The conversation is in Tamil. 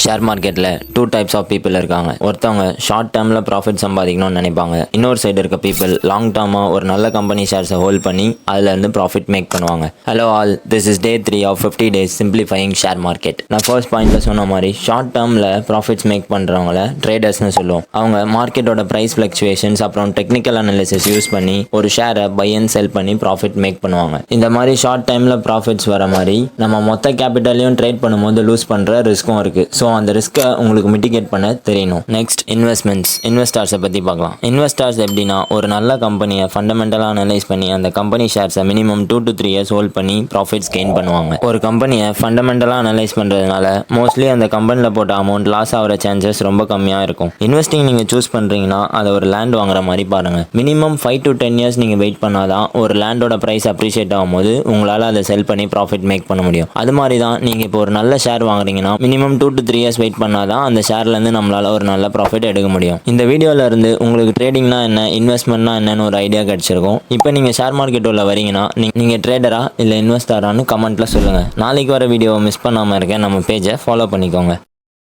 ஷேர் மார்க்கெட்டில் 2 டைப்ஸ் ஆஃப் பீப்புள் இருக்காங்க. ஒருத்தவங்க ஷார்ட் டேர்மில் ப்ராஃபிட் சம்பாதிக்கணும்னு நினைப்பாங்க. இன்னொரு சைடு இருக்க பீப்புள் லாங் டேர்மாக ஒரு நல்ல கம்பெனி ஷேர்ஸை ஹோல்ட் பண்ணி அதுலேருந்து ப்ராஃபிட் மேக் பண்ணுவாங்க. Hello all, this is day 3 of 50 days simplifying share market. நான் ஃபர்ஸ்ட் பாயிண்ட்டில் சொன்ன மாதிரி ஷார்ட் டேர்மில் ப்ராஃபிட்ஸ் மேக் பண்ணுறவங்கள ட்ரேடர்ஸ்னு சொல்லுவோம். அவங்க மார்க்கெட்டோட ப்ரைஸ் ஃப்ளக்சுவேஷன்ஸ் அப்புறம் டெக்னிக்கல் அனாலிசிஸ் யூஸ் பண்ணி ஒரு ஷேரை பை அண்ட் செல் பண்ணி ப்ராஃபிட் மேக் பண்ணுவாங்க. இந்த மாதிரி ஷார்ட் டைமில் ப்ராஃபிட்ஸ் வர மாதிரி நம்ம மொத்த கேபிட்டலையும் ட்ரேட் பண்ணும்போது லூஸ் பண்ணுற ரிஸ்க்கும் இருக்குது. ஸோ அந்த ரிஸ்க்கை உங்களுக்கு மிட்டிகேட் பண்ண தெரியணும். நெக்ஸ்ட், இன்வெஸ்டர்ஸை பற்றி பார்க்கலாம். இன்வெஸ்டர்ஸ் எப்படின்னா ஒரு நல்ல கம்பெனியை ஃபண்டமெண்டலாக அனலைஸ் பண்ணி அந்த கம்பெனி ஷேர்ஸை மினிமம் 2 to 3 years ஹோல்ட் பண்ணி ப்ராஃபிட்ஸ் கெயின் பண்ணுவாங்க. ஒரு கம்பெனியை ஃபண்டமெண்டலாக அனலைஸ் பண்ணுறதுனால மோஸ்ட்லி அந்த கம்பெனியில் போட்ட அமௌண்ட் லாஸ் ஆகிற சான்சஸ் ரொம்ப கம்மியாக இருக்கும். இன்வெஸ்டிங் நீங்கள் சூஸ் பண்ணுறீங்கன்னா அதை ஒரு லேண்ட் வாங்குற மாதிரி பாருங்கள். மினிமம் 5 to 10 years நீங்கள் வெயிட் பண்ணாதான் ஒரு லேண்டோட ப்ரைஸ் அப்ரிஷியேட் ஆகும்போது உங்களால் அதை செல் பண்ணி ப்ராஃபிட் மேக் பண்ண முடியும். அது மாதிரி தான் நீங்கள் இப்போ ஒரு நல்ல ஷேர் வாங்குறீங்கன்னா மினிமம் 2 to 3 years வெயிட் பண்ணாதான் அந்த ஷேர்லேருந்து நம்மளால் ஒரு நல்ல ப்ராஃபிட் எடுக்க முடியும். இந்த வீடியோவில் இருந்து உங்களுக்கு ட்ரேடிங்னா என்ன, இன்வெஸ்ட்மெண்ட்னா என்னன்னு ஒரு ஐடியா கிடச்சிருக்கும். இப்போ நீங்கள் ஷேர் மார்க்கெட் உள்ள வரீங்கன்னா நீங்கள் ட்ரேடரா இல்லை இன்வெஸ்டரான்னு கமெண்ட்டில் சொல்லுங்கள். நாளைக்கு வர வீடியோவை மிஸ் பண்ணாமல் இருக்க நம்ம பேஜை ஃபாலோ பண்ணிக்கோங்க.